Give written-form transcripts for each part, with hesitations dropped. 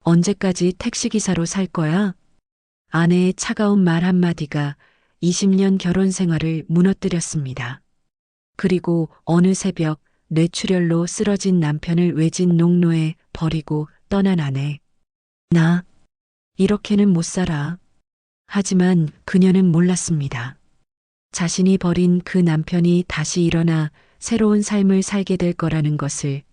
언제까지 택시기사로 살 거야? 아내의 차가운 말 한마디가 20년 결혼 생활을 무너뜨렸습니다. 그리고 어느 새벽 뇌출혈로 쓰러진 남편을 외진 농로에 버리고 떠난 아내. 나 이렇게는 못 살아. 하지만 그녀는 몰랐습니다. 자신이 버린 그 남편이 다시 일어나 새로운 삶을 살게 될 거라는 것을,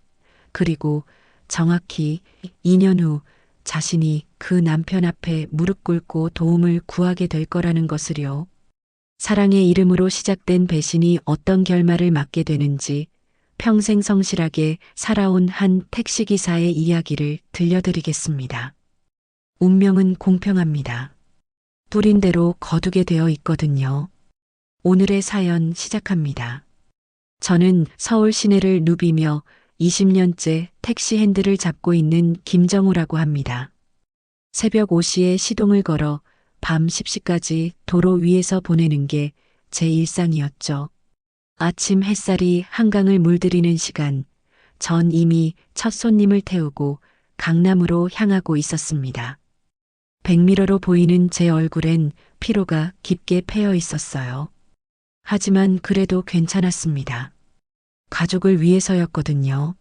그리고 정확히 2년 후 자신이 그 남편 앞에 무릎 꿇고 도움을 구하게 될 거라는 것을요. 사랑의 이름으로 시작된 배신이 어떤 결말을 맞게 되는지 평생 성실하게 살아온 한 택시기사의 이야기를 들려드리겠습니다. 운명은 공평합니다. 뿌린 대로 거두게 되어 있거든요. 오늘의 사연 시작합니다. 저는 서울 시내를 누비며 20년째 택시 핸들을 잡고 있는 김정우라고 합니다. 새벽 5시에 시동을 걸어 밤 10시까지 도로 위에서 보내는 게 제 일상이었죠. 아침 햇살이 한강을 물들이는 시간, 전 이미 첫 손님을 태우고 강남으로 향하고 있었습니다. 백미러로 보이는 제 얼굴엔 피로가 깊게 패여 있었어요. 하지만 그래도 괜찮았습니다. 가족을 위해서였거든요.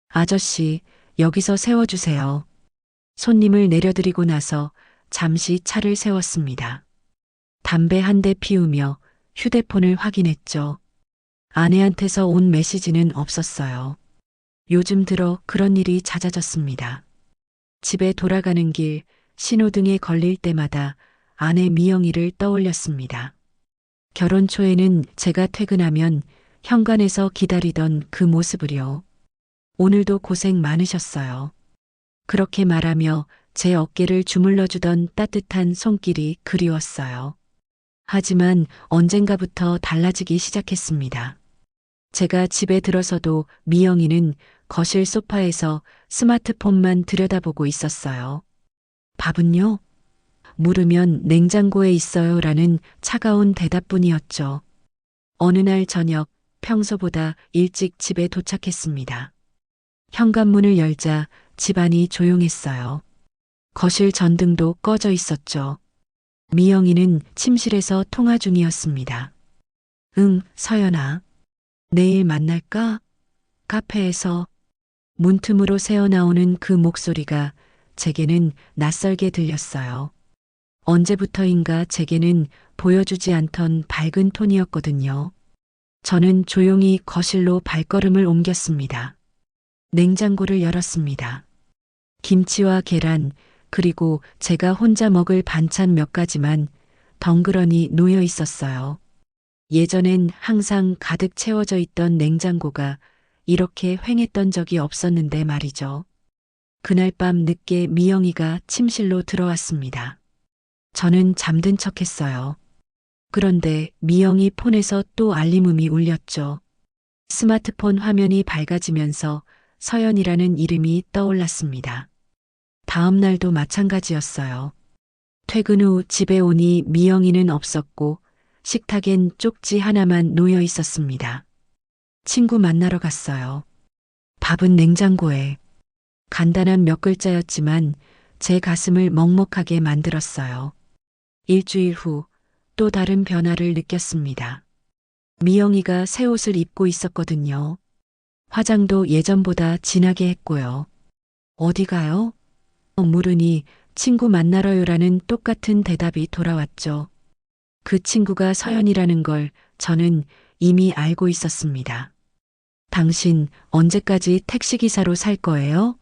아저씨, 여기서 세워주세요. 손님을 내려드리고 나서 잠시 차를 세웠습니다. 담배 한 대 피우며 휴대폰을 확인했죠. 아내한테서 온 메시지는 없었어요. 요즘 들어 그런 일이 잦아졌습니다. 집에 돌아가는 길 신호등에 걸릴 때마다 아내 미영이를 떠올렸습니다. 결혼 초에는 제가 퇴근하면 현관에서 기다리던 그 모습을요. 오늘도 고생 많으셨어요. 그렇게 말하며 제 어깨를 주물러주던 따뜻한 손길이 그리웠어요. 하지만 언젠가부터 달라지기 시작했습니다. 제가 집에 들어서도 미영이는 거실 소파에서 스마트폰만 들여다보고 있었어요. 밥은요? 물으면 냉장고에 있어요 라는 차가운 대답뿐이었죠. 어느 날 저녁 평소보다 일찍 집에 도착했습니다. 현관문을 열자 집안이 조용했어요. 거실 전등도 꺼져 있었죠. 미영이는 침실에서 통화 중이었습니다. 응, 서연아. 내일 만날까? 카페에서. 문틈으로 새어나오는 그 목소리가 제게는 낯설게 들렸어요. 언제부터인가 제게는 보여주지 않던 밝은 톤이었거든요. 저는 조용히 거실로 발걸음을 옮겼습니다. 냉장고를 열었습니다. 김치와 계란, 그리고 제가 혼자 먹을 반찬 몇 가지만 덩그러니 놓여 있었어요. 예전엔 항상 가득 채워져 있던 냉장고가 이렇게 휑했던 적이 없었는데 말이죠. 그날 밤 늦게 미영이가 침실로 들어왔습니다. 저는 잠든 척했어요. 그런데 미영이 폰에서 또 알림음이 울렸죠. 스마트폰 화면이 밝아지면서 서연이라는 이름이 떠올랐습니다. 다음 날도 마찬가지였어요. 퇴근 후 집에 오니 미영이는 없었고 식탁엔 쪽지 하나만 놓여 있었습니다. 친구 만나러 갔어요. 밥은 냉장고에. 간단한 몇 글자였지만 제 가슴을 먹먹하게 만들었어요. 일주일 후 또 다른 변화를 느꼈습니다. 미영이가 새 옷을 입고 있었거든요. 화장도 예전보다 진하게 했고요. 어디 가요? 물으니 친구 만나러요라는 똑같은 대답이 돌아왔죠. 그 친구가 서연이라는 걸 저는 이미 알고 있었습니다. 당신 언제까지 택시기사로 살 거예요?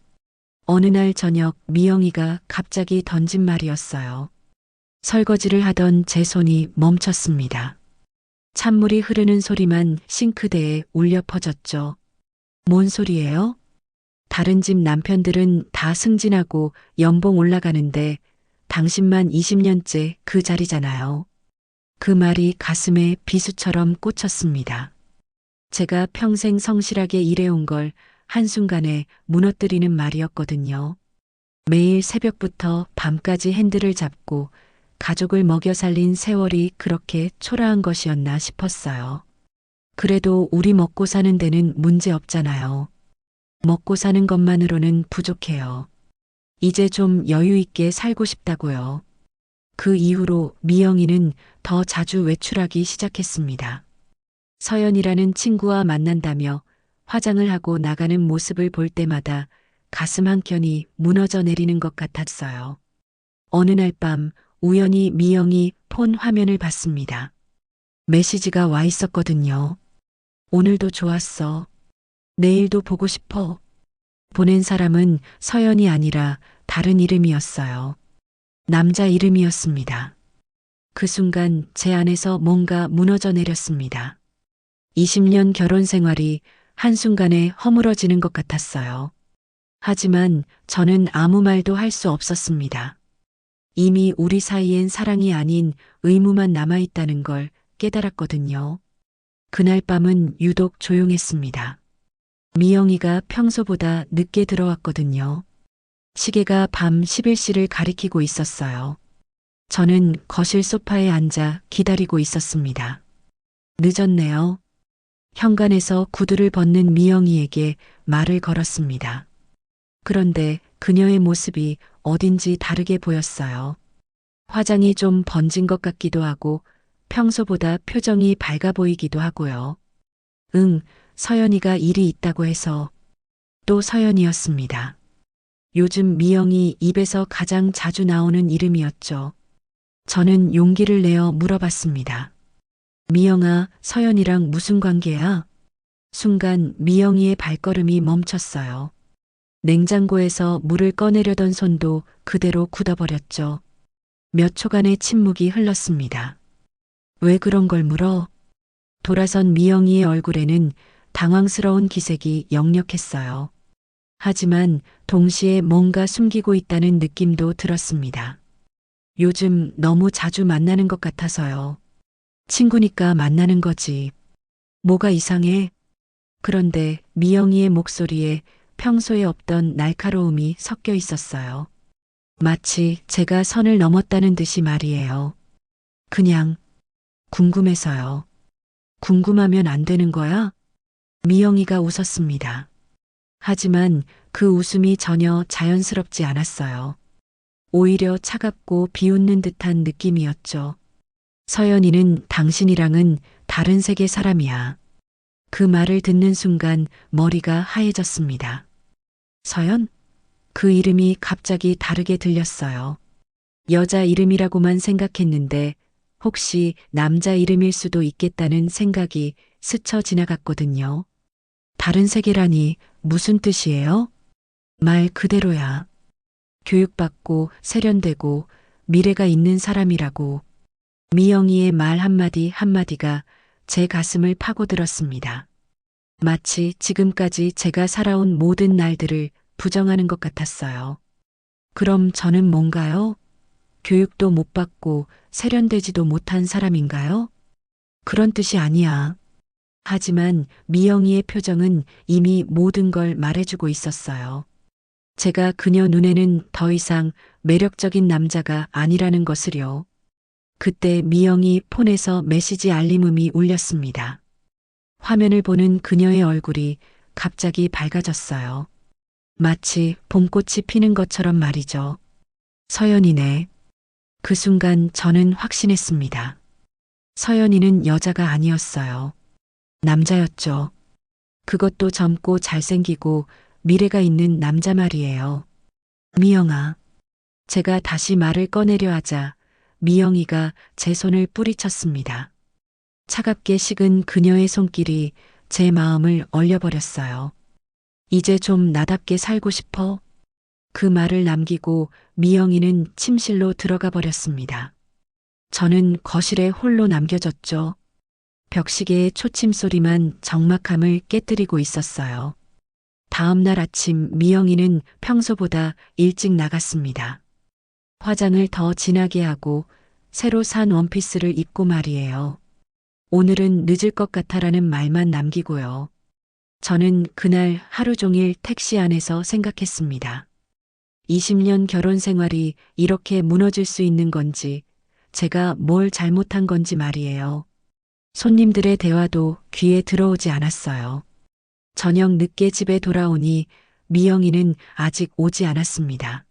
어느 날 저녁 미영이가 갑자기 던진 말이었어요. 설거지를 하던 제 손이 멈췄습니다. 찬물이 흐르는 소리만 싱크대에 울려 퍼졌죠. 뭔 소리예요? 다른 집 남편들은 다 승진하고 연봉 올라가는데 당신만 20년째 그 자리잖아요. 그 말이 가슴에 비수처럼 꽂혔습니다. 제가 평생 성실하게 일해온 걸 한순간에 무너뜨리는 말이었거든요. 매일 새벽부터 밤까지 핸들을 잡고 가족을 먹여 살린 세월이 그렇게 초라한 것이었나 싶었어요. 그래도 우리 먹고 사는 데는 문제 없잖아요. 먹고 사는 것만으로는 부족해요. 이제 좀 여유 있게 살고 싶다고요. 그 이후로 미영이는 더 자주 외출하기 시작했습니다. 서연이라는 친구와 만난다며 화장을 하고 나가는 모습을 볼 때마다 가슴 한켠이 무너져 내리는 것 같았어요. 어느 날 밤 우연히 미영이 폰 화면을 봤습니다. 메시지가 와 있었거든요. 오늘도 좋았어. 내일도 보고 싶어. 보낸 사람은 서연이 아니라 다른 이름이었어요. 남자 이름이었습니다. 그 순간 제 안에서 뭔가 무너져 내렸습니다. 20년 결혼 생활이 한순간에 허물어지는 것 같았어요. 하지만 저는 아무 말도 할 수 없었습니다. 이미 우리 사이엔 사랑이 아닌 의무만 남아있다는 걸 깨달았거든요. 그날 밤은 유독 조용했습니다. 미영이가 평소보다 늦게 들어왔거든요. 시계가 밤 11시를 가리키고 있었어요. 저는 거실 소파에 앉아 기다리고 있었습니다. 늦었네요. 현관에서 구두를 벗는 미영이에게 말을 걸었습니다. 그런데 그녀의 모습이 어딘지 다르게 보였어요. 화장이 좀 번진 것 같기도 하고 평소보다 표정이 밝아 보이기도 하고요. 응, 서연이가 일이 있다고 해서. 또 서연이었습니다. 요즘 미영이 입에서 가장 자주 나오는 이름이었죠. 저는 용기를 내어 물어봤습니다. 미영아, 서연이랑 무슨 관계야? 순간 미영이의 발걸음이 멈췄어요. 냉장고에서 물을 꺼내려던 손도 그대로 굳어버렸죠. 몇 초간의 침묵이 흘렀습니다. 왜 그런 걸 물어? 돌아선 미영이의 얼굴에는 당황스러운 기색이 역력했어요. 하지만 동시에 뭔가 숨기고 있다는 느낌도 들었습니다. 요즘 너무 자주 만나는 것 같아서요. 친구니까 만나는 거지. 뭐가 이상해? 그런데 미영이의 목소리에 평소에 없던 날카로움이 섞여 있었어요. 마치 제가 선을 넘었다는 듯이 말이에요. 그냥 궁금해서요. 궁금하면 안 되는 거야? 미영이가 웃었습니다. 하지만 그 웃음이 전혀 자연스럽지 않았어요. 오히려 차갑고 비웃는 듯한 느낌이었죠. 서연이는 당신이랑은 다른 세계 사람이야. 그 말을 듣는 순간 머리가 하얘졌습니다. 서연? 그 이름이 갑자기 다르게 들렸어요. 여자 이름이라고만 생각했는데 혹시 남자 이름일 수도 있겠다는 생각이 스쳐 지나갔거든요. 다른 세계라니 무슨 뜻이에요? 말 그대로야. 교육받고 세련되고 미래가 있는 사람이라고. 미영이의 말 한마디 한마디가 제 가슴을 파고들었습니다. 마치 지금까지 제가 살아온 모든 날들을 부정하는 것 같았어요. 그럼 저는 뭔가요? 교육도 못 받고 세련되지도 못한 사람인가요? 그런 뜻이 아니야. 하지만 미영이의 표정은 이미 모든 걸 말해주고 있었어요. 제가 그녀 눈에는 더 이상 매력적인 남자가 아니라는 것을요. 그때 미영이 폰에서 메시지 알림음이 울렸습니다. 화면을 보는 그녀의 얼굴이 갑자기 밝아졌어요. 마치 봄꽃이 피는 것처럼 말이죠. 서연이네. 그 순간 저는 확신했습니다. 서연이는 여자가 아니었어요. 남자였죠. 그것도 젊고 잘생기고 미래가 있는 남자 말이에요. 미영아. 제가 다시 말을 꺼내려 하자 미영이가 제 손을 뿌리쳤습니다. 차갑게 식은 그녀의 손길이 제 마음을 얼려버렸어요. 이제 좀 나답게 살고 싶어? 그 말을 남기고 미영이는 침실로 들어가 버렸습니다. 저는 거실에 홀로 남겨졌죠. 벽시계의 초침 소리만 적막함을 깨뜨리고 있었어요. 다음 날 아침 미영이는 평소보다 일찍 나갔습니다. 화장을 더 진하게 하고 새로 산 원피스를 입고 말이에요. 오늘은 늦을 것 같아라는 말만 남기고요. 저는 그날 하루 종일 택시 안에서 생각했습니다. 20년 결혼 생활이 이렇게 무너질 수 있는 건지, 제가 뭘 잘못한 건지 말이에요. 손님들의 대화도 귀에 들어오지 않았어요. 저녁 늦게 집에 돌아오니 미영이는 아직 오지 않았습니다.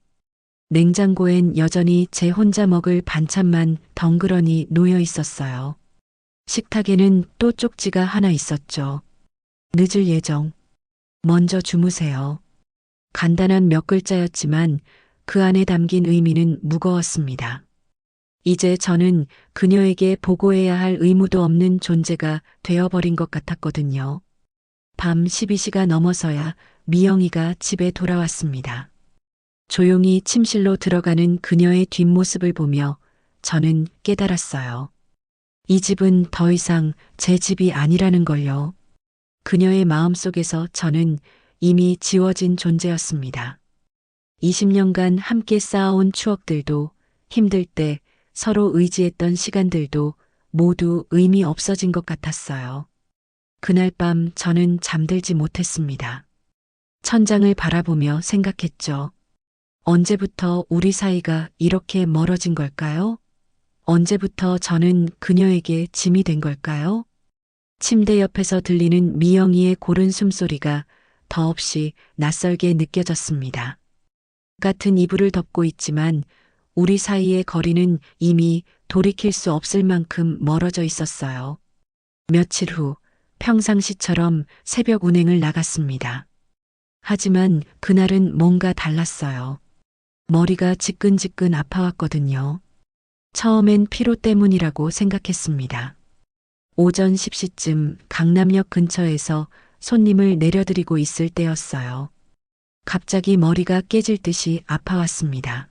냉장고엔 여전히 제 혼자 먹을 반찬만 덩그러니 놓여 있었어요. 식탁에는 또 쪽지가 하나 있었죠. 늦을 예정. 먼저 주무세요. 간단한 몇 글자였지만 그 안에 담긴 의미는 무거웠습니다. 이제 저는 그녀에게 보고해야 할 의무도 없는 존재가 되어버린 것 같았거든요. 밤 12시가 넘어서야 미영이가 집에 돌아왔습니다. 조용히 침실로 들어가는 그녀의 뒷모습을 보며 저는 깨달았어요. 이 집은 더 이상 제 집이 아니라는 걸요. 그녀의 마음속에서 저는 이미 지워진 존재였습니다. 20년간 함께 쌓아온 추억들도, 힘들 때 서로 의지했던 시간들도 모두 의미 없어진 것 같았어요. 그날 밤 저는 잠들지 못했습니다. 천장을 바라보며 생각했죠. 언제부터 우리 사이가 이렇게 멀어진 걸까요? 언제부터 저는 그녀에게 짐이 된 걸까요? 침대 옆에서 들리는 미영이의 고른 숨소리가 더없이 낯설게 느껴졌습니다. 같은 이불을 덮고 있지만 우리 사이의 거리는 이미 돌이킬 수 없을 만큼 멀어져 있었어요. 며칠 후 평상시처럼 새벽 운행을 나갔습니다. 하지만 그날은 뭔가 달랐어요. 머리가 지끈지끈 아파왔거든요. 처음엔 피로 때문이라고 생각했습니다. 오전 10시쯤 강남역 근처에서 손님을 내려드리고 있을 때였어요. 갑자기 머리가 깨질 듯이 아파왔습니다.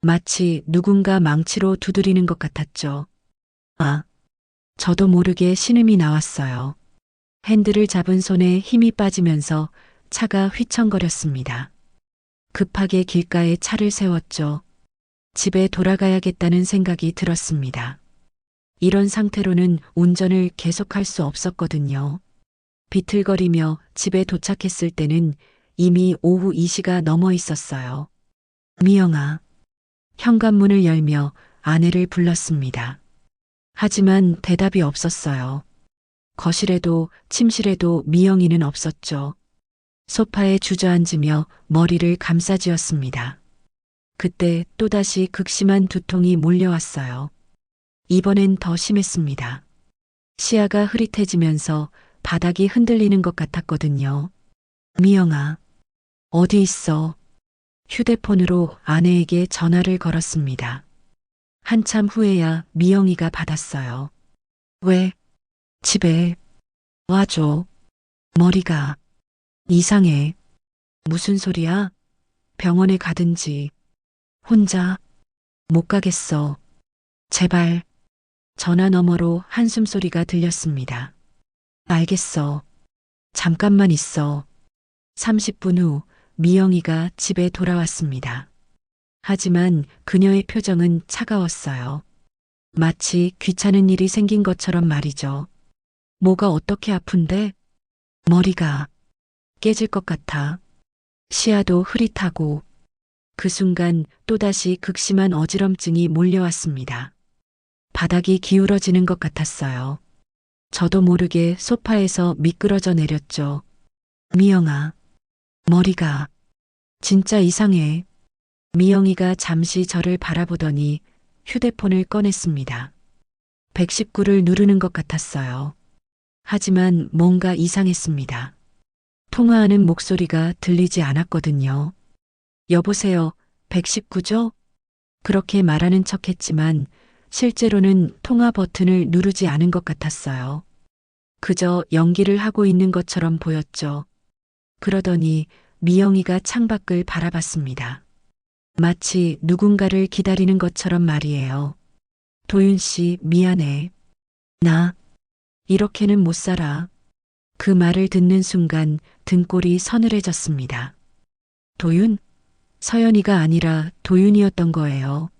마치 누군가 망치로 두드리는 것 같았죠. 아, 저도 모르게 신음이 나왔어요. 핸들을 잡은 손에 힘이 빠지면서 차가 휘청거렸습니다. 급하게 길가에 차를 세웠죠. 집에 돌아가야겠다는 생각이 들었습니다. 이런 상태로는 운전을 계속할 수 없었거든요. 비틀거리며 집에 도착했을 때는 이미 오후 2시가 넘어 있었어요. 미영아. 현관문을 열며 아내를 불렀습니다. 하지만 대답이 없었어요. 거실에도 침실에도 미영이는 없었죠. 소파에 주저앉으며 머리를 감싸쥐었습니다. 그때 또다시 극심한 두통이 몰려왔어요. 이번엔 더 심했습니다. 시야가 흐릿해지면서 바닥이 흔들리는 것 같았거든요. 미영아, 어디 있어? 휴대폰으로 아내에게 전화를 걸었습니다. 한참 후에야 미영이가 받았어요. 왜? 집에 와줘. 머리가 이상해. 무슨 소리야? 병원에 가든지. 혼자 못 가겠어. 제발. 전화 너머로 한숨 소리가 들렸습니다. 알겠어. 잠깐만 있어. 30분 후 미영이가 집에 돌아왔습니다. 하지만 그녀의 표정은 차가웠어요. 마치 귀찮은 일이 생긴 것처럼 말이죠. 뭐가 어떻게 아픈데? 머리가 깨질 것 같아. 시야도 흐릿하고. 그 순간 또다시 극심한 어지럼증이 몰려왔습니다. 바닥이 기울어지는 것 같았어요. 저도 모르게 소파에서 미끄러져 내렸죠. 미영아, 머리가 진짜 이상해. 미영이가 잠시 저를 바라보더니 휴대폰을 꺼냈습니다. 119를 누르는 것 같았어요. 하지만 뭔가 이상했습니다. 통화하는 목소리가 들리지 않았거든요. 여보세요, 119죠? 그렇게 말하는 척 했지만 실제로는 통화 버튼을 누르지 않은 것 같았어요. 그저 연기를 하고 있는 것처럼 보였죠. 그러더니 미영이가 창밖을 바라봤습니다. 마치 누군가를 기다리는 것처럼 말이에요. 도윤 씨, 미안해. 나 이렇게는 못 살아. 그 말을 듣는 순간 등골이 서늘해졌습니다. 도윤? 서연이가 아니라 도윤이었던 거예요.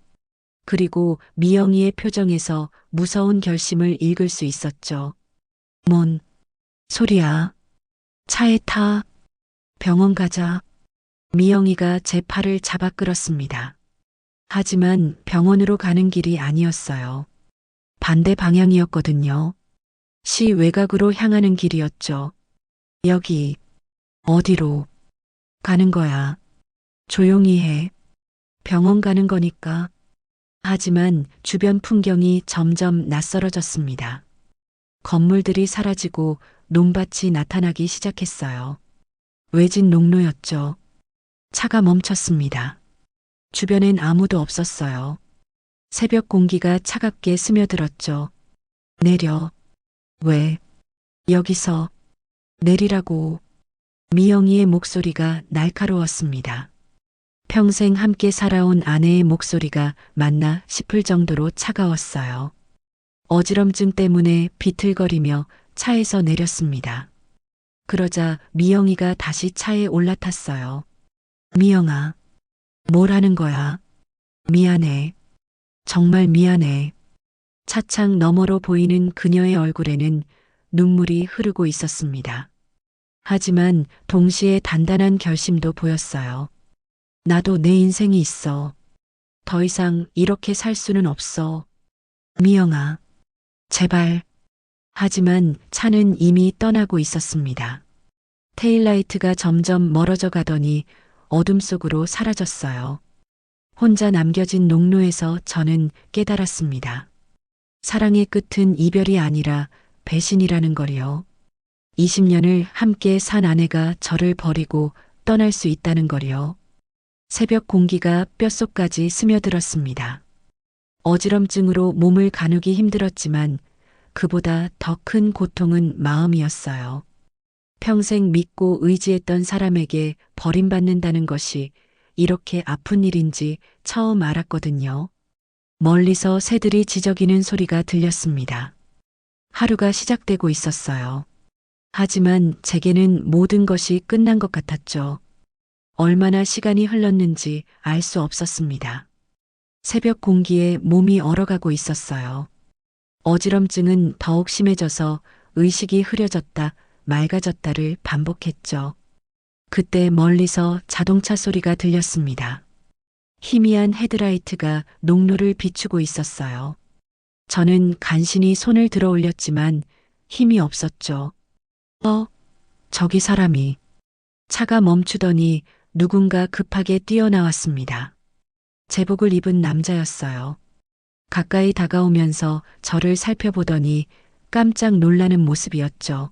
그리고 미영이의 표정에서 무서운 결심을 읽을 수 있었죠. 뭔 소리야? 차에 타. 병원 가자. 미영이가 제 팔을 잡아 끌었습니다. 하지만 병원으로 가는 길이 아니었어요. 반대 방향이었거든요. 시 외곽으로 향하는 길이었죠. 여기, 어디로 가는 거야? 조용히 해. 병원 가는 거니까. 하지만 주변 풍경이 점점 낯설어졌습니다. 건물들이 사라지고 논밭이 나타나기 시작했어요. 외진 농로였죠. 차가 멈췄습니다. 주변엔 아무도 없었어요. 새벽 공기가 차갑게 스며들었죠. 내려. 왜? 여기서. 내리라고. 미영이의 목소리가 날카로웠습니다. 평생 함께 살아온 아내의 목소리가 맞나 싶을 정도로 차가웠어요. 어지럼증 때문에 비틀거리며 차에서 내렸습니다. 그러자 미영이가 다시 차에 올라탔어요. 미영아, 뭘 하는 거야? 미안해. 정말 미안해. 차창 너머로 보이는 그녀의 얼굴에는 눈물이 흐르고 있었습니다. 하지만 동시에 단단한 결심도 보였어요. 나도 내 인생이 있어. 더 이상 이렇게 살 수는 없어. 미영아, 제발. 하지만 차는 이미 떠나고 있었습니다. 테일라이트가 점점 멀어져 가더니 어둠 속으로 사라졌어요. 혼자 남겨진 농로에서 저는 깨달았습니다. 사랑의 끝은 이별이 아니라 배신이라는 걸요. 20년을 함께 산 아내가 저를 버리고 떠날 수 있다는 걸요. 새벽 공기가 뼛속까지 스며들었습니다. 어지럼증으로 몸을 가누기 힘들었지만 그보다 더 큰 고통은 마음이었어요. 평생 믿고 의지했던 사람에게 버림받는다는 것이 이렇게 아픈 일인지 처음 알았거든요. 멀리서 새들이 지저귀는 소리가 들렸습니다. 하루가 시작되고 있었어요. 하지만 제게는 모든 것이 끝난 것 같았죠. 얼마나 시간이 흘렀는지 알 수 없었습니다. 새벽 공기에 몸이 얼어가고 있었어요. 어지럼증은 더욱 심해져서 의식이 흐려졌다, 맑아졌다를 반복했죠. 그때 멀리서 자동차 소리가 들렸습니다. 희미한 헤드라이트가 농로를 비추고 있었어요. 저는 간신히 손을 들어 올렸지만 힘이 없었죠. 저기 사람이. 차가 멈추더니 누군가 급하게 뛰어나왔습니다. 제복을 입은 남자였어요. 가까이 다가오면서 저를 살펴보더니 깜짝 놀라는 모습이었죠.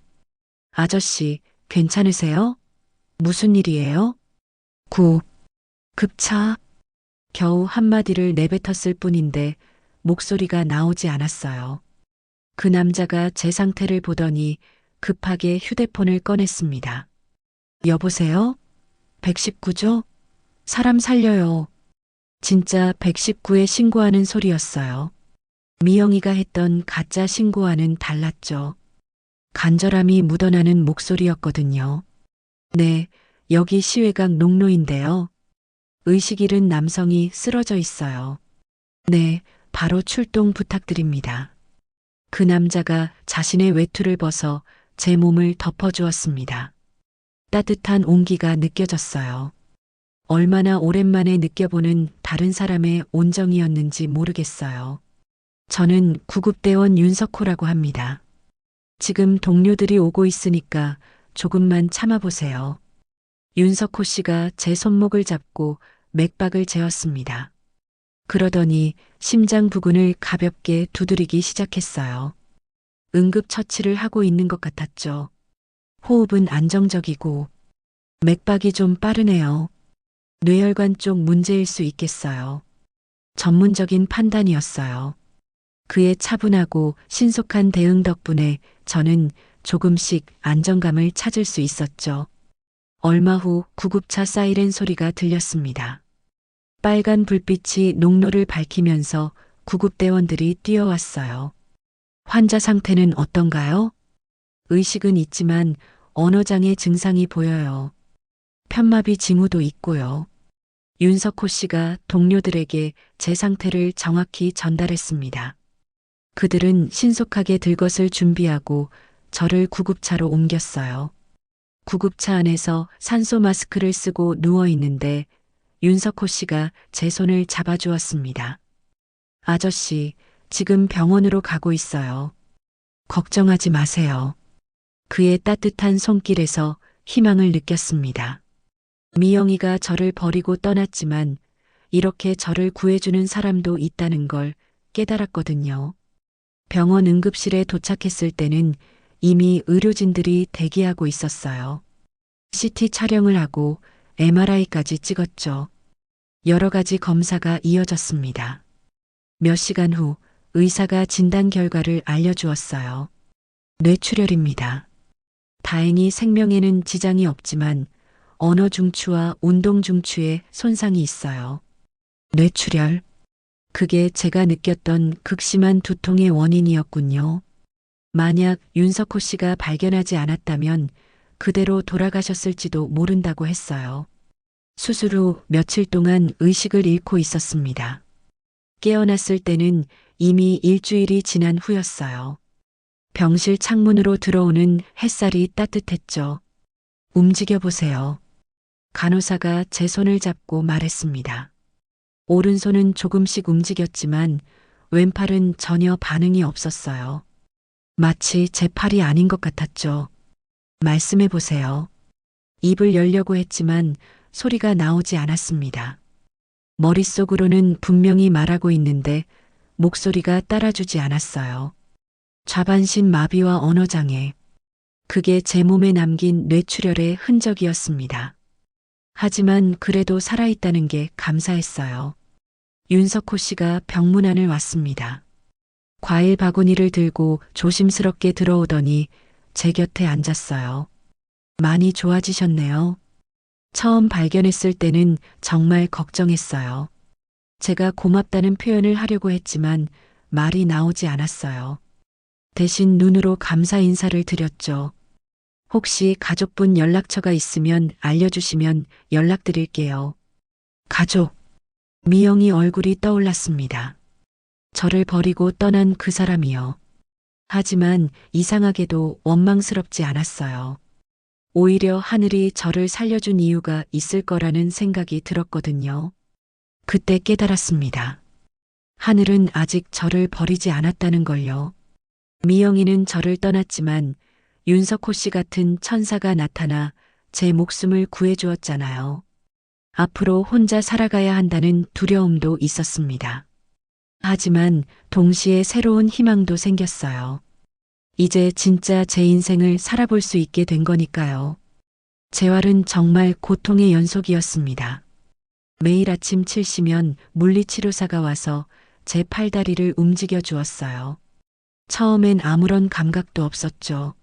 아저씨, 괜찮으세요? 무슨 일이에요? 급차. 겨우 한마디를 내뱉었을 뿐인데 목소리가 나오지 않았어요. 그 남자가 제 상태를 보더니 급하게 휴대폰을 꺼냈습니다. 여보세요? 119죠? 사람 살려요. 진짜 119에 신고하는 소리였어요. 미영이가 했던 가짜 신고와는 달랐죠. 간절함이 묻어나는 목소리였거든요. 네, 여기 시외각 농로인데요. 의식 잃은 남성이 쓰러져 있어요. 네, 바로 출동 부탁드립니다. 그 남자가 자신의 외투를 벗어 제 몸을 덮어주었습니다. 따뜻한 온기가 느껴졌어요. 얼마나 오랜만에 느껴보는 다른 사람의 온정이었는지 모르겠어요. 저는 구급대원 윤석호라고 합니다. 지금 동료들이 오고 있으니까 조금만 참아보세요. 윤석호 씨가 제 손목을 잡고 맥박을 재었습니다. 그러더니 심장 부근을 가볍게 두드리기 시작했어요. 응급처치를 하고 있는 것 같았죠. 호흡은 안정적이고 맥박이 좀 빠르네요. 뇌혈관 쪽 문제일 수 있겠어요. 전문적인 판단이었어요. 그의 차분하고 신속한 대응 덕분에 저는 조금씩 안정감을 찾을 수 있었죠. 얼마 후 구급차 사이렌 소리가 들렸습니다. 빨간 불빛이 농로를 밝히면서 구급대원들이 뛰어왔어요. 환자 상태는 어떤가요? 의식은 있지만 언어장애 증상이 보여요. 편마비 징후도 있고요. 윤석호 씨가 동료들에게 제 상태를 정확히 전달했습니다. 그들은 신속하게 들 것을 준비하고 저를 구급차로 옮겼어요. 구급차 안에서 산소 마스크를 쓰고 누워 있는데 윤석호 씨가 제 손을 잡아주었습니다. 아저씨, 지금 병원으로 가고 있어요. 걱정하지 마세요. 그의 따뜻한 손길에서 희망을 느꼈습니다. 미영이가 저를 버리고 떠났지만 이렇게 저를 구해주는 사람도 있다는 걸 깨달았거든요. 병원 응급실에 도착했을 때는 이미 의료진들이 대기하고 있었어요. CT 촬영을 하고 MRI까지 찍었죠. 여러 가지 검사가 이어졌습니다. 몇 시간 후 의사가 진단 결과를 알려주었어요. 뇌출혈입니다. 다행히 생명에는 지장이 없지만 언어 중추와 운동 중추에 손상이 있어요. 뇌출혈. 그게 제가 느꼈던 극심한 두통의 원인이었군요. 만약 윤석호 씨가 발견하지 않았다면 그대로 돌아가셨을지도 모른다고 했어요. 수술 후 며칠 동안 의식을 잃고 있었습니다. 깨어났을 때는 이미 일주일이 지난 후였어요. 병실 창문으로 들어오는 햇살이 따뜻했죠. 움직여 보세요. 간호사가 제 손을 잡고 말했습니다. 오른손은 조금씩 움직였지만 왼팔은 전혀 반응이 없었어요. 마치 제 팔이 아닌 것 같았죠. 말씀해 보세요. 입을 열려고 했지만 소리가 나오지 않았습니다. 머릿속으로는 분명히 말하고 있는데 목소리가 따라주지 않았어요. 좌반신 마비와 언어장애. 그게 제 몸에 남긴 뇌출혈의 흔적이었습니다. 하지만 그래도 살아있다는 게 감사했어요. 윤석호 씨가 병문안을 왔습니다. 과일 바구니를 들고 조심스럽게 들어오더니 제 곁에 앉았어요. 많이 좋아지셨네요. 처음 발견했을 때는 정말 걱정했어요. 제가 고맙다는 표현을 하려고 했지만 말이 나오지 않았어요. 대신 눈으로 감사 인사를 드렸죠. 혹시 가족분 연락처가 있으면 알려주시면 연락드릴게요. 가족. 미영이 얼굴이 떠올랐습니다. 저를 버리고 떠난 그 사람이요. 하지만 이상하게도 원망스럽지 않았어요. 오히려 하늘이 저를 살려준 이유가 있을 거라는 생각이 들었거든요. 그때 깨달았습니다. 하늘은 아직 저를 버리지 않았다는 걸요. 미영이는 저를 떠났지만 윤석호 씨 같은 천사가 나타나 제 목숨을 구해주었잖아요. 앞으로 혼자 살아가야 한다는 두려움도 있었습니다. 하지만 동시에 새로운 희망도 생겼어요. 이제 진짜 제 인생을 살아볼 수 있게 된 거니까요. 재활은 정말 고통의 연속이었습니다. 매일 아침 7시면 물리치료사가 와서 제 팔다리를 움직여 주었어요. 처음엔 아무런 감각도 없었죠.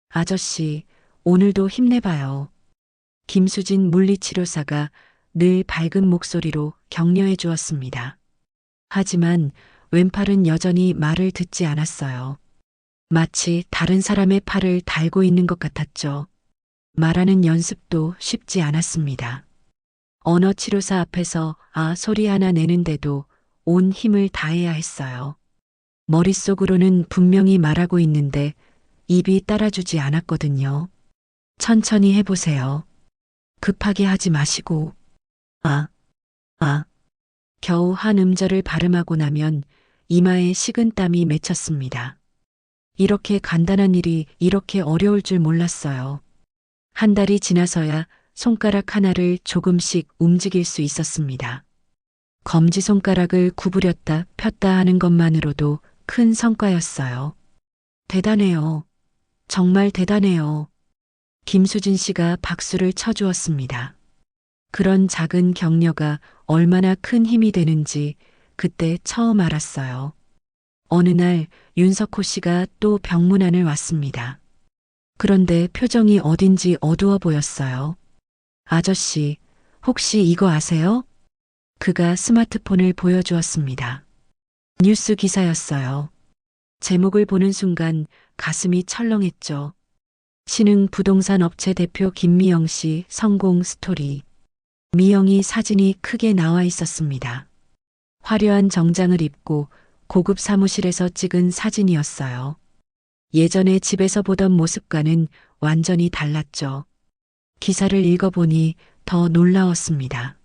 아저씨, 오늘도 힘내봐요. 김수진 물리치료사가 늘 밝은 목소리로 격려해 주었습니다. 하지만 왼팔은 여전히 말을 듣지 않았어요. 마치 다른 사람의 팔을 달고 있는 것 같았죠. 말하는 연습도 쉽지 않았습니다. 언어치료사 앞에서 아 소리 하나 내는데도 온 힘을 다해야 했어요. 머릿속으로는 분명히 말하고 있는데 입이 따라주지 않았거든요. 천천히 해보세요. 급하게 하지 마시고. 겨우 한 음절을 발음하고 나면 이마에 식은땀이 맺혔습니다. 이렇게 간단한 일이 이렇게 어려울 줄 몰랐어요. 한 달이 지나서야 손가락 하나를 조금씩 움직일 수 있었습니다. 검지손가락을 구부렸다 폈다 하는 것만으로도 큰 성과였어요. 대단해요. 정말 대단해요. 김수진 씨가 박수를 쳐주었습니다. 그런 작은 격려가 얼마나 큰 힘이 되는지 그때 처음 알았어요. 어느 날 윤석호 씨가 또 병문안을 왔습니다. 그런데 표정이 어딘지 어두워 보였어요. 아저씨, 혹시 이거 아세요? 그가 스마트폰을 보여주었습니다. 뉴스 기사였어요. 제목을 보는 순간 가슴이 철렁했죠. 신흥 부동산 업체 대표 김미영 씨 성공 스토리. 미영이 사진이 크게 나와 있었습니다. 화려한 정장을 입고 고급 사무실에서 찍은 사진이었어요. 예전에 집에서 보던 모습과는 완전히 달랐죠. 기사를 읽어보니 더 놀라웠습니다.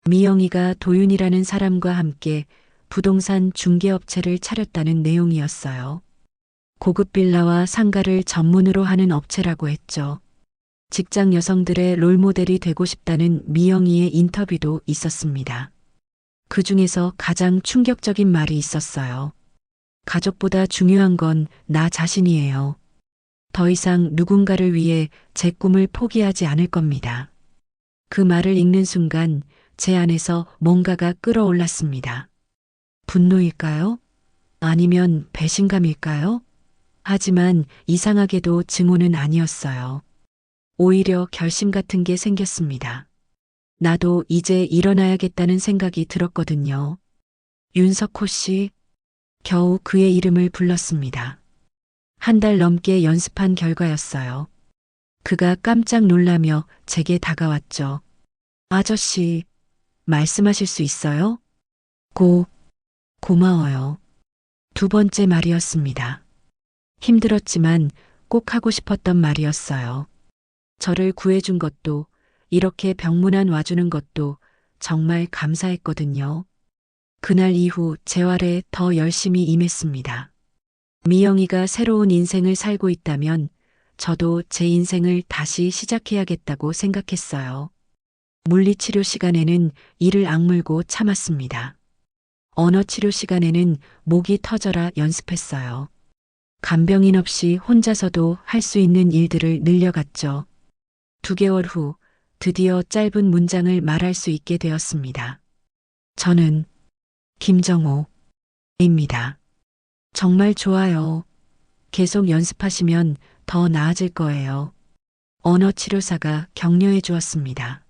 미영이가 도윤이라는 사람과 함께 부동산 중개업체를 차렸다는 내용이었어요. 고급 빌라와 상가를 전문으로 하는 업체라고 했죠. 직장 여성들의 롤모델이 되고 싶다는 미영이의 인터뷰도 있었습니다. 그 중에서 가장 충격적인 말이 있었어요. 가족보다 중요한 건 나 자신이에요. 더 이상 누군가를 위해 제 꿈을 포기하지 않을 겁니다. 그 말을 읽는 순간 제 안에서 뭔가가 끓어올랐습니다. 분노일까요? 아니면 배신감일까요? 하지만 이상하게도 증오는 아니었어요. 오히려 결심 같은 게 생겼습니다. 나도 이제 일어나야겠다는 생각이 들었거든요. 윤석호 씨, 겨우 그의 이름을 불렀습니다. 한 달 넘게 연습한 결과였어요. 그가 깜짝 놀라며 제게 다가왔죠. 아저씨, 말씀하실 수 있어요? 고마워요. 두 번째 말이었습니다. 힘들었지만 꼭 하고 싶었던 말이었어요. 저를 구해준 것도, 이렇게 병문안 와주는 것도 정말 감사했거든요. 그날 이후 재활에 더 열심히 임했습니다. 미영이가 새로운 인생을 살고 있다면 저도 제 인생을 다시 시작해야겠다고 생각했어요. 물리치료 시간에는 이를 악물고 참았습니다. 언어치료 시간에는 목이 터져라 연습했어요. 간병인 없이 혼자서도 할 수 있는 일들을 늘려갔죠. 2개월 후 드디어 짧은 문장을 말할 수 있게 되었습니다. 저는 김정호입니다. 정말 좋아요. 계속 연습하시면 더 나아질 거예요. 언어치료사가 격려해 주었습니다.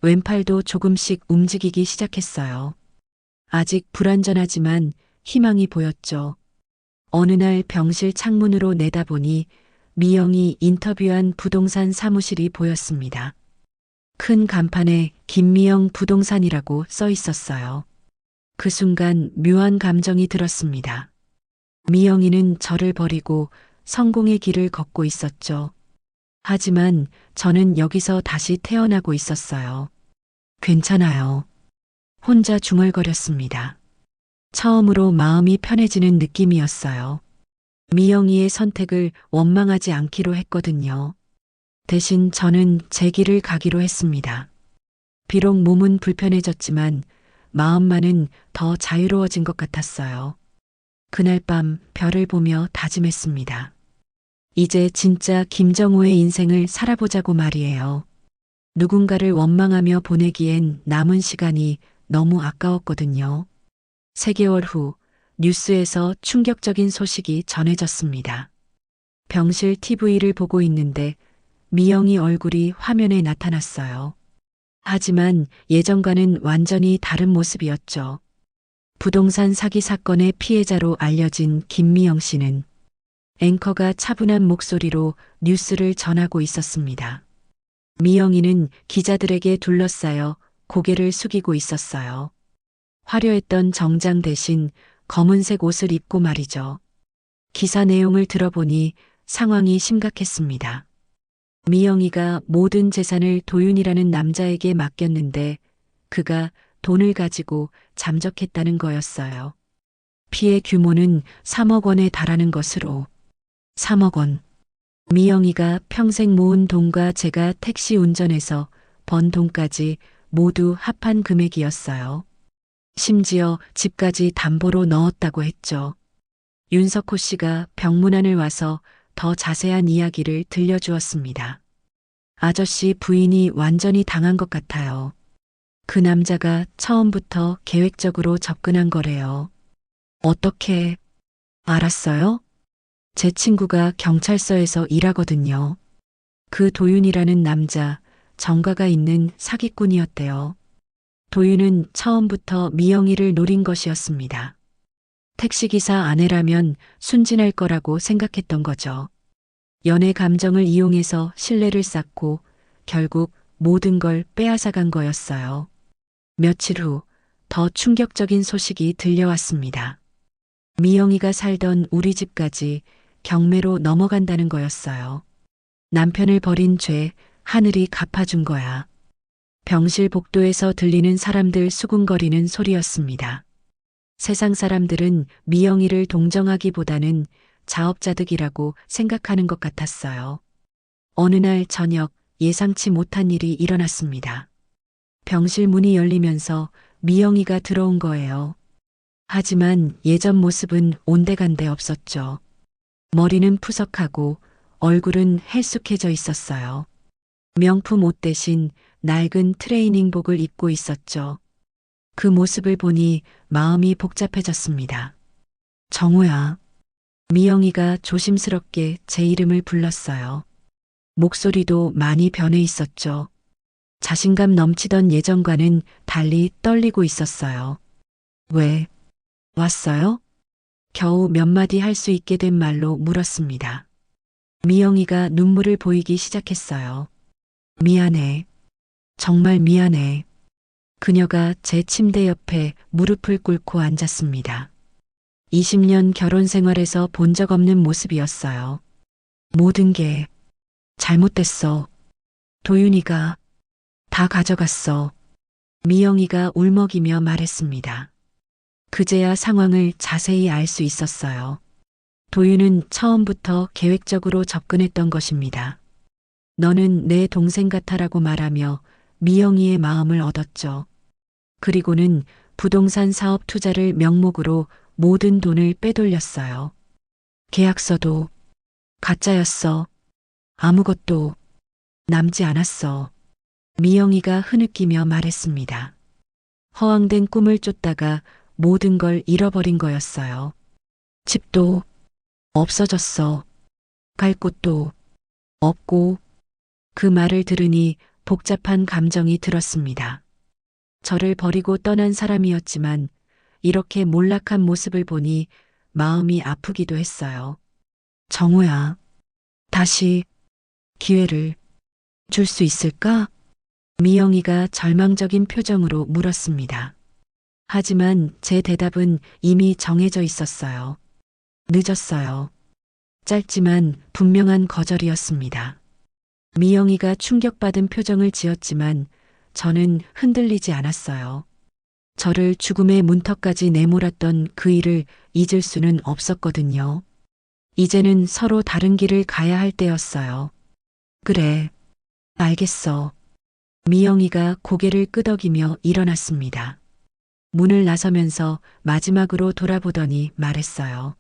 왼팔도 조금씩 움직이기 시작했어요. 아직 불완전하지만 희망이 보였죠. 어느 날 병실 창문으로 내다보니 미영이 인터뷰한 부동산 사무실이 보였습니다. 큰 간판에 김미영 부동산이라고 써 있었어요. 그 순간 묘한 감정이 들었습니다. 미영이는 저를 버리고 성공의 길을 걷고 있었죠. 하지만 저는 여기서 다시 태어나고 있었어요. 괜찮아요. 혼자 중얼거렸습니다. 처음으로 마음이 편해지는 느낌이었어요. 미영이의 선택을 원망하지 않기로 했거든요. 대신 저는 제 길을 가기로 했습니다. 비록 몸은 불편해졌지만 마음만은 더 자유로워진 것 같았어요. 그날 밤 별을 보며 다짐했습니다. 이제 진짜 김정호의 인생을 살아보자고 말이에요. 누군가를 원망하며 보내기엔 남은 시간이 너무 아까웠거든요. 3개월 후 뉴스에서 충격적인 소식이 전해졌습니다. 병실 TV를 보고 있는데 미영이 얼굴이 화면에 나타났어요. 하지만 예전과는 완전히 다른 모습이었죠. 부동산 사기 사건의 피해자로 알려진 김미영 씨는 앵커가 차분한 목소리로 뉴스를 전하고 있었습니다. 미영이는 기자들에게 둘러싸여 고개를 숙이고 있었어요. 화려했던 정장 대신 검은색 옷을 입고 말이죠. 기사 내용을 들어보니 상황이 심각했습니다. 미영이가 모든 재산을 도윤이라는 남자에게 맡겼는데 그가 돈을 가지고 잠적했다는 거였어요. 피해 규모는 3억 원에 달하는 것으로. 3억 원. 미영이가 평생 모은 돈과 제가 택시 운전해서 번 돈까지 모두 합한 금액이었어요. 심지어 집까지 담보로 넣었다고 했죠. 윤석호 씨가 병문안을 와서 더 자세한 이야기를 들려주었습니다. 아저씨 부인이 완전히 당한 것 같아요. 그 남자가 처음부터 계획적으로 접근한 거래요. 어떻게 알았어요? 제 친구가 경찰서에서 일하거든요. 그 도윤이라는 남자, 정가가 있는 사기꾼이었대요. 도윤은 처음부터 미영이를 노린 것이었습니다. 택시기사 아내라면 순진할 거라고 생각했던 거죠. 연애 감정을 이용해서 신뢰를 쌓고 결국 모든 걸 빼앗아간 거였어요. 며칠 후 더 충격적인 소식이 들려왔습니다. 미영이가 살던 우리 집까지 경매로 넘어간다는 거였어요. 남편을 버린 죄 하늘이 갚아준 거야. 병실 복도에서 들리는 사람들 수군거리는 소리였습니다. 세상 사람들은 미영이를 동정하기보다는 자업자득이라고 생각하는 것 같았어요. 어느 날 저녁 예상치 못한 일이 일어났습니다. 병실 문이 열리면서 미영이가 들어온 거예요. 하지만 예전 모습은 온데간데 없었죠. 머리는 푸석하고 얼굴은 헬쑥해져 있었어요. 명품 옷 대신 낡은 트레이닝복을 입고 있었죠. 그 모습을 보니 마음이 복잡해졌습니다. 정우야. 미영이가 조심스럽게 제 이름을 불렀어요. 목소리도 많이 변해 있었죠. 자신감 넘치던 예전과는 달리 떨리고 있었어요. 왜 왔어요? 겨우 몇 마디 할 수 있게 된 말로 물었습니다. 미영이가 눈물을 보이기 시작했어요. 미안해. 정말 미안해. 그녀가 제 침대 옆에 무릎을 꿇고 앉았습니다. 20년 결혼 생활에서 본 적 없는 모습이었어요. 모든 게 잘못됐어. 도윤이가 다 가져갔어. 미영이가 울먹이며 말했습니다. 그제야 상황을 자세히 알 수 있었어요. 도윤은 처음부터 계획적으로 접근했던 것입니다. 너는 내 동생 같아라고 말하며 미영이의 마음을 얻었죠. 그리고는 부동산 사업 투자를 명목으로 모든 돈을 빼돌렸어요. 계약서도 가짜였어. 아무것도 남지 않았어. 미영이가 흐느끼며 말했습니다. 허황된 꿈을 쫓다가 모든 걸 잃어버린 거였어요. 집도 없어졌어. 갈 곳도 없고. 그 말을 들으니 복잡한 감정이 들었습니다. 저를 버리고 떠난 사람이었지만 이렇게 몰락한 모습을 보니 마음이 아프기도 했어요. 정우야, 다시 기회를 줄 수 있을까? 미영이가 절망적인 표정으로 물었습니다. 하지만 제 대답은 이미 정해져 있었어요. 늦었어요. 짧지만 분명한 거절이었습니다. 미영이가 충격받은 표정을 지었지만 저는 흔들리지 않았어요. 저를 죽음의 문턱까지 내몰았던 그 일을 잊을 수는 없었거든요. 이제는 서로 다른 길을 가야 할 때였어요. 그래, 알겠어. 미영이가 고개를 끄덕이며 일어났습니다. 문을 나서면서 마지막으로 돌아보더니 말했어요.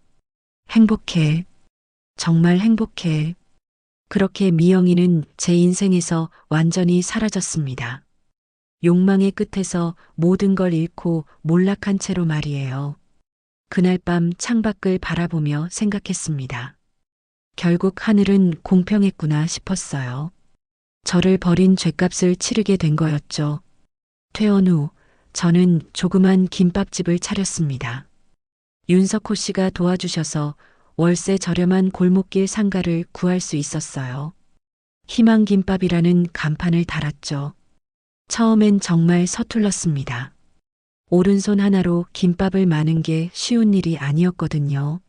행복해. 정말 행복해. 그렇게 미영이는 제 인생에서 완전히 사라졌습니다. 욕망의 끝에서 모든 걸 잃고 몰락한 채로 말이에요. 그날 밤 창밖을 바라보며 생각했습니다. 결국 하늘은 공평했구나 싶었어요. 저를 버린 죗값을 치르게 된 거였죠. 퇴원 후 저는 조그만 김밥집을 차렸습니다. 윤석호 씨가 도와주셔서 월세 저렴한 골목길 상가를 구할 수 있었어요. 희망김밥이라는 간판을 달았죠. 처음엔 정말 서툴렀습니다. 오른손 하나로 김밥을 마는 게 쉬운 일이 아니었거든요.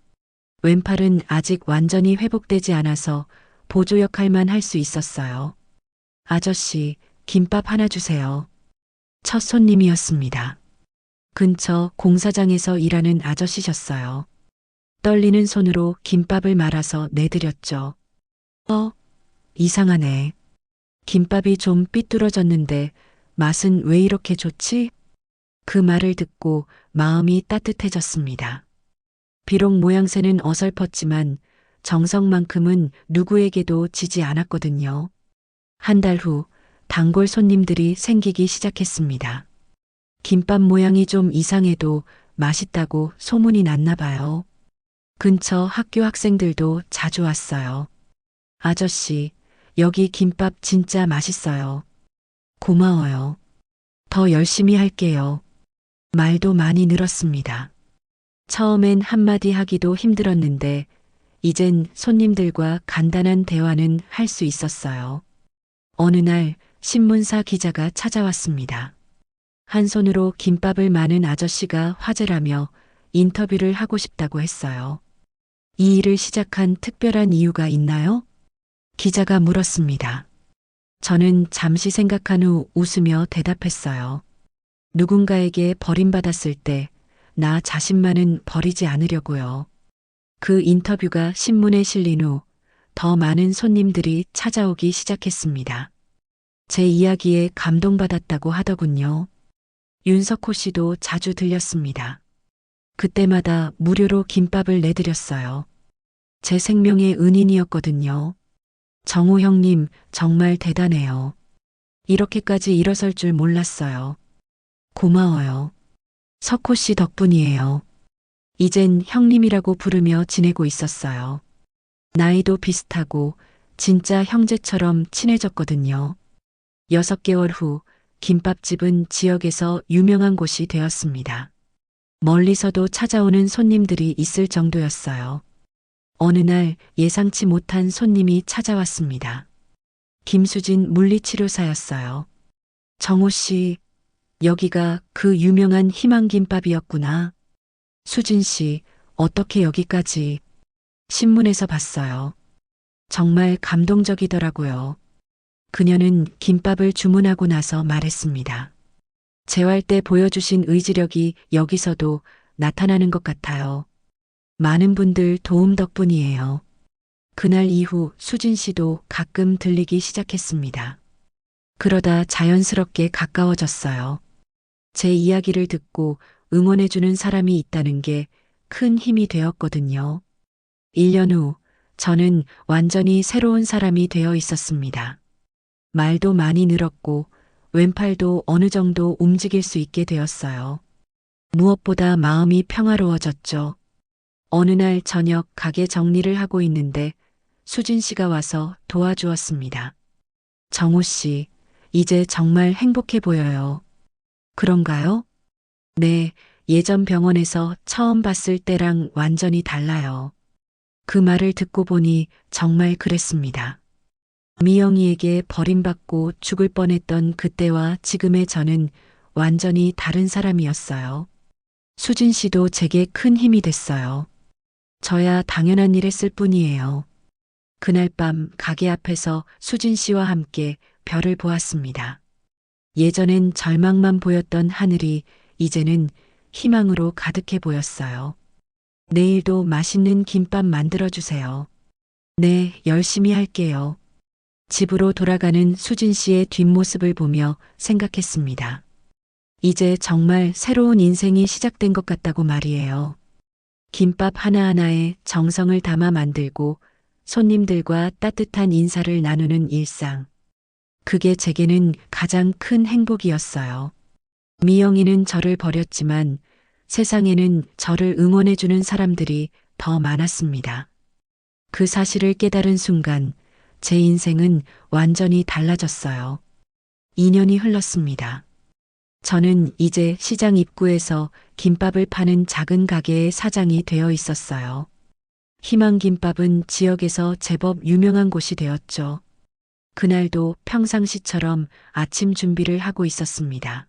왼팔은 아직 완전히 회복되지 않아서 보조 역할만 할 수 있었어요. 아저씨, 김밥 하나 주세요. 첫 손님이었습니다. 근처 공사장에서 일하는 아저씨셨어요. 떨리는 손으로 김밥을 말아서 내드렸죠. 이상하네. 김밥이 좀 삐뚤어졌는데 맛은 왜 이렇게 좋지? 그 말을 듣고 마음이 따뜻해졌습니다. 비록 모양새는 어설펐지만 정성만큼은 누구에게도 지지 않았거든요. 한 달 후 단골 손님들이 생기기 시작했습니다. 김밥 모양이 좀 이상해도 맛있다고 소문이 났나 봐요. 근처 학교 학생들도 자주 왔어요. 아저씨, 여기 김밥 진짜 맛있어요. 고마워요. 더 열심히 할게요. 말도 많이 늘었습니다. 처음엔 한마디 하기도 힘들었는데 이젠 손님들과 간단한 대화는 할 수 있었어요. 어느 날 신문사 기자가 찾아왔습니다. 한 손으로 김밥을 마는 아저씨가 화제라며 인터뷰를 하고 싶다고 했어요. 이 일을 시작한 특별한 이유가 있나요? 기자가 물었습니다. 저는 잠시 생각한 후 웃으며 대답했어요. 누군가에게 버림받았을 때 나 자신만은 버리지 않으려고요. 그 인터뷰가 신문에 실린 후 더 많은 손님들이 찾아오기 시작했습니다. 제 이야기에 감동받았다고 하더군요. 윤석호 씨도 자주 들렸습니다. 그때마다 무료로 김밥을 내드렸어요. 제 생명의 은인이었거든요. 정호 형님, 정말 대단해요. 이렇게까지 일어설 줄 몰랐어요. 고마워요. 석호 씨 덕분이에요. 이젠 형님이라고 부르며 지내고 있었어요. 나이도 비슷하고 진짜 형제처럼 친해졌거든요. 6개월 후 김밥집은 지역에서 유명한 곳이 되었습니다. 멀리서도 찾아오는 손님들이 있을 정도였어요. 어느 날 예상치 못한 손님이 찾아왔습니다. 김수진 물리치료사였어요. 정호 씨, 여기가 그 유명한 희망김밥이었구나. 수진 씨, 어떻게 여기까지? 신문에서 봤어요. 정말 감동적이더라고요. 그녀는 김밥을 주문하고 나서 말했습니다. 재활 때 보여주신 의지력이 여기서도 나타나는 것 같아요. 많은 분들 도움 덕분이에요. 그날 이후 수진 씨도 가끔 들리기 시작했습니다. 그러다 자연스럽게 가까워졌어요. 제 이야기를 듣고 응원해주는 사람이 있다는 게 큰 힘이 되었거든요. 1년 후 저는 완전히 새로운 사람이 되어 있었습니다. 말도 많이 늘었고 왼팔도 어느 정도 움직일 수 있게 되었어요. 무엇보다 마음이 평화로워졌죠. 어느 날 저녁 가게 정리를 하고 있는데 수진 씨가 와서 도와주었습니다. 정호 씨, 이제 정말 행복해 보여요. 그런가요? 네, 예전 병원에서 처음 봤을 때랑 완전히 달라요. 그 말을 듣고 보니 정말 그랬습니다. 미영이에게 버림받고 죽을 뻔했던 그때와 지금의 저는 완전히 다른 사람이었어요. 수진 씨도 제게 큰 힘이 됐어요. 저야 당연한 일 했을 뿐이에요. 그날 밤 가게 앞에서 수진 씨와 함께 별을 보았습니다. 예전엔 절망만 보였던 하늘이 이제는 희망으로 가득해 보였어요. 내일도 맛있는 김밥 만들어주세요. 네, 열심히 할게요. 집으로 돌아가는 수진 씨의 뒷모습을 보며 생각했습니다. 이제 정말 새로운 인생이 시작된 것 같다고 말이에요. 김밥 하나하나에 정성을 담아 만들고 손님들과 따뜻한 인사를 나누는 일상. 그게 제게는 가장 큰 행복이었어요. 미영이는 저를 버렸지만 세상에는 저를 응원해주는 사람들이 더 많았습니다. 그 사실을 깨달은 순간 제 인생은 완전히 달라졌어요. 2년이 흘렀습니다. 저는 이제 시장 입구에서 김밥을 파는 작은 가게의 사장이 되어 있었어요. 희망김밥은 지역에서 제법 유명한 곳이 되었죠. 그날도 평상시처럼 아침 준비를 하고 있었습니다.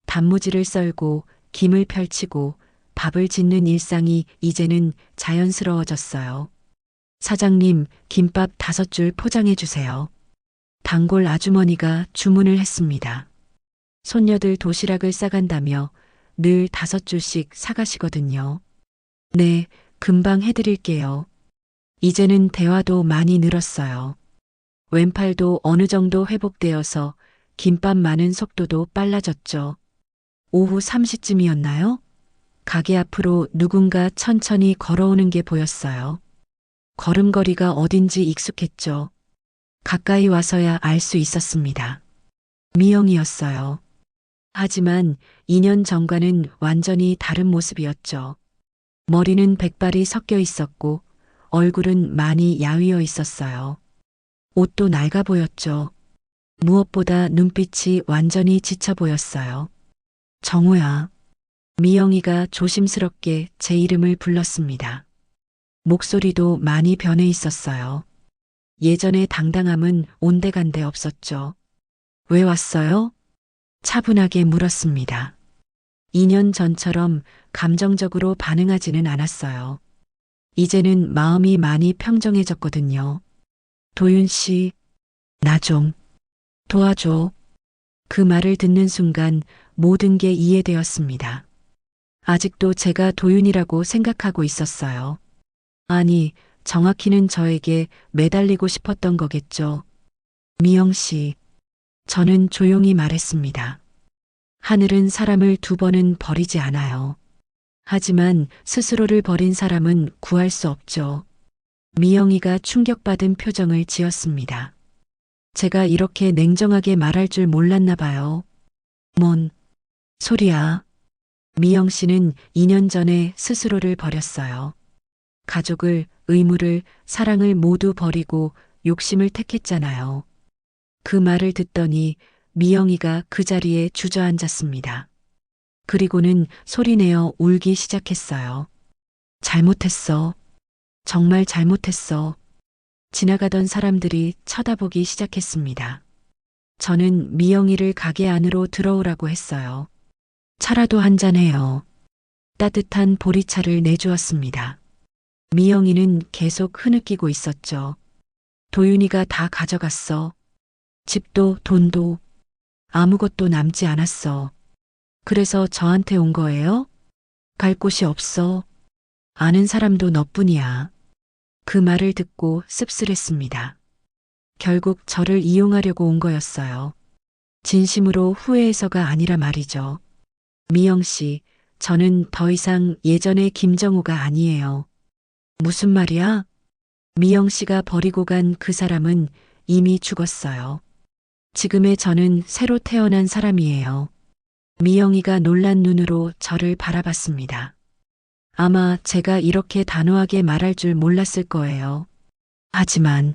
단무지를 썰고 김을 펼치고 밥을 짓는 일상이 이제는 자연스러워졌어요. 사장님, 김밥 5줄 포장해 주세요. 단골 아주머니가 주문을 했습니다. 손녀들 도시락을 싸간다며 늘 5줄씩 사가시거든요. 네, 금방 해드릴게요. 이제는 대화도 많이 늘었어요. 왼팔도 어느 정도 회복되어서 김밥 마는 속도도 빨라졌죠. 오후 3시쯤이었나요? 가게 앞으로 누군가 천천히 걸어오는 게 보였어요. 걸음걸이가 어딘지 익숙했죠. 가까이 와서야 알 수 있었습니다. 미영이었어요. 하지만 2년 전과는 완전히 다른 모습이었죠. 머리는 백발이 섞여 있었고 얼굴은 많이 야위어 있었어요. 옷도 낡아 보였죠. 무엇보다 눈빛이 완전히 지쳐 보였어요. 정우야. 미영이가 조심스럽게 제 이름을 불렀습니다. 목소리도 많이 변해 있었어요. 예전의 당당함은 온데간데 없었죠. 왜 왔어요? 차분하게 물었습니다. 2년 전처럼 감정적으로 반응하지는 않았어요. 이제는 마음이 많이 평정해졌거든요. 도윤 씨, 나 좀 도와줘. 그 말을 듣는 순간 모든 게 이해되었습니다. 아직도 제가 도윤이라고 생각하고 있었어요. 아니, 정확히는 저에게 매달리고 싶었던 거겠죠. 미영 씨, 저는 조용히 말했습니다. 하늘은 사람을 두 번은 버리지 않아요. 하지만 스스로를 버린 사람은 구할 수 없죠. 미영이가 충격받은 표정을 지었습니다. 제가 이렇게 냉정하게 말할 줄 몰랐나 봐요. 뭔 소리야. 미영 씨는 2년 전에 스스로를 버렸어요. 가족을, 의무를, 사랑을 모두 버리고 욕심을 택했잖아요. 그 말을 듣더니 미영이가 그 자리에 주저앉았습니다. 그리고는 소리내어 울기 시작했어요. 잘못했어. 정말 잘못했어. 지나가던 사람들이 쳐다보기 시작했습니다. 저는 미영이를 가게 안으로 들어오라고 했어요. 차라도 한잔해요. 따뜻한 보리차를 내주었습니다. 미영이는 계속 흐느끼고 있었죠. 도윤이가 다 가져갔어. 집도 돈도 아무것도 남지 않았어. 그래서 저한테 온 거예요? 갈 곳이 없어. 아는 사람도 너뿐이야. 그 말을 듣고 씁쓸했습니다. 결국 저를 이용하려고 온 거였어요. 진심으로 후회해서가 아니라 말이죠. 미영 씨, 저는 더 이상 예전의 김정우가 아니에요. 무슨 말이야? 미영 씨가 버리고 간 그 사람은 이미 죽었어요. 지금의 저는 새로 태어난 사람이에요. 미영이가 놀란 눈으로 저를 바라봤습니다. 아마 제가 이렇게 단호하게 말할 줄 몰랐을 거예요. 하지만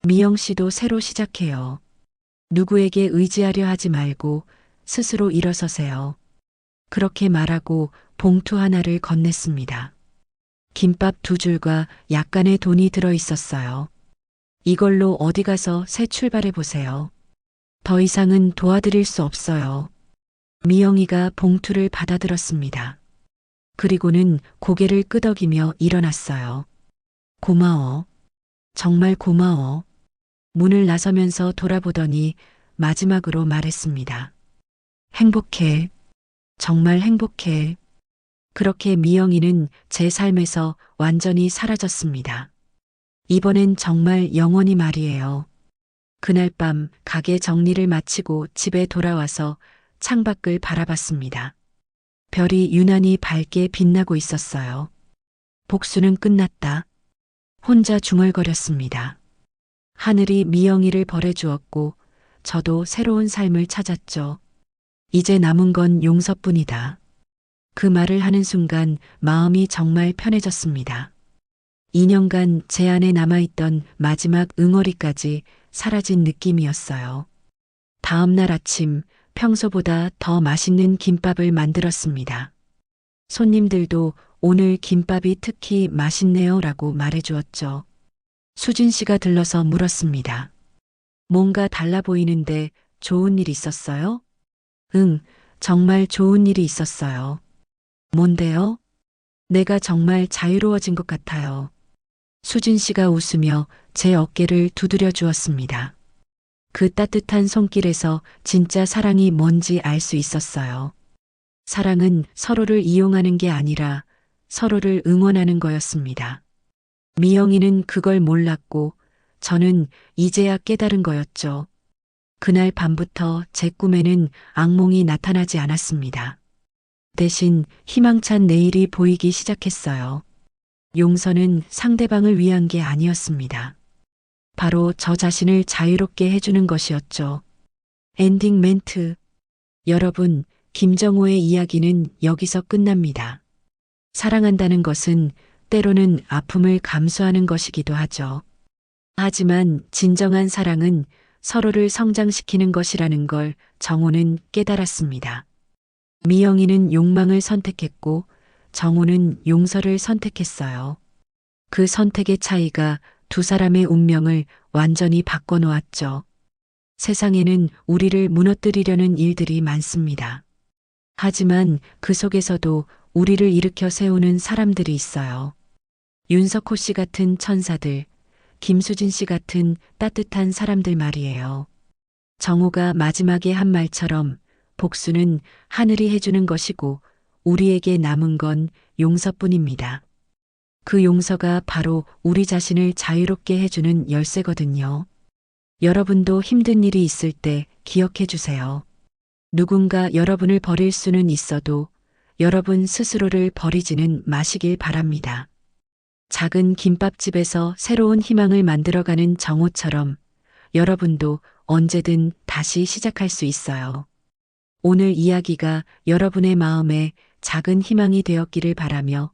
미영 씨도 새로 시작해요. 누구에게 의지하려 하지 말고 스스로 일어서세요. 그렇게 말하고 봉투 하나를 건넸습니다. 김밥 2줄과 약간의 돈이 들어 있었어요. 이걸로 어디 가서 새 출발해 보세요. 더 이상은 도와드릴 수 없어요. 미영이가 봉투를 받아들었습니다. 그리고는 고개를 끄덕이며 일어났어요. 고마워. 정말 고마워. 문을 나서면서 돌아보더니 마지막으로 말했습니다. 행복해. 정말 행복해. 그렇게 미영이는 제 삶에서 완전히 사라졌습니다. 이번엔 정말 영원히 말이에요. 그날 밤 가게 정리를 마치고 집에 돌아와서 창밖을 바라봤습니다. 별이 유난히 밝게 빛나고 있었어요. 복수는 끝났다. 혼자 중얼거렸습니다. 하늘이 미영이를 벌해주었고 저도 새로운 삶을 찾았죠. 이제 남은 건 용서뿐이다. 그 말을 하는 순간 마음이 정말 편해졌습니다. 2년간 제 안에 남아있던 마지막 응어리까지 사라진 느낌이었어요. 다음 날 아침 평소보다 더 맛있는 김밥을 만들었습니다. 손님들도 오늘 김밥이 특히 맛있네요 라고 말해주었죠. 수진 씨가 들러서 물었습니다. 뭔가 달라 보이는데 좋은 일 있었어요? 응, 정말 좋은 일이 있었어요. 뭔데요? 내가 정말 자유로워진 것 같아요. 수진 씨가 웃으며 제 어깨를 두드려 주었습니다. 그 따뜻한 손길에서 진짜 사랑이 뭔지 알 수 있었어요. 사랑은 서로를 이용하는 게 아니라 서로를 응원하는 거였습니다. 미영이는 그걸 몰랐고 저는 이제야 깨달은 거였죠. 그날 밤부터 제 꿈에는 악몽이 나타나지 않았습니다. 대신 희망찬 내일이 보이기 시작했어요. 용서는 상대방을 위한 게 아니었습니다. 바로 저 자신을 자유롭게 해주는 것이었죠. 엔딩 멘트. 여러분, 김정호의 이야기는 여기서 끝납니다. 사랑한다는 것은 때로는 아픔을 감수하는 것이기도 하죠. 하지만 진정한 사랑은 서로를 성장시키는 것이라는 걸 정호는 깨달았습니다. 미영이는 욕망을 선택했고 정호는 용서를 선택했어요. 그 선택의 차이가 두 사람의 운명을 완전히 바꿔놓았죠. 세상에는 우리를 무너뜨리려는 일들이 많습니다. 하지만 그 속에서도 우리를 일으켜 세우는 사람들이 있어요. 윤석호 씨 같은 천사들, 김수진 씨 같은 따뜻한 사람들 말이에요. 정호가 마지막에 한 말처럼 복수는 하늘이 해주는 것이고 우리에게 남은 건 용서뿐입니다. 그 용서가 바로 우리 자신을 자유롭게 해주는 열쇠거든요. 여러분도 힘든 일이 있을 때 기억해 주세요. 누군가 여러분을 버릴 수는 있어도 여러분 스스로를 버리지는 마시길 바랍니다. 작은 김밥집에서 새로운 희망을 만들어가는 정호처럼 여러분도 언제든 다시 시작할 수 있어요. 오늘 이야기가 여러분의 마음에 작은 희망이 되었기를 바라며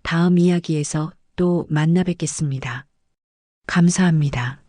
다음 이야기에서 또 만나 뵙겠습니다. 감사합니다.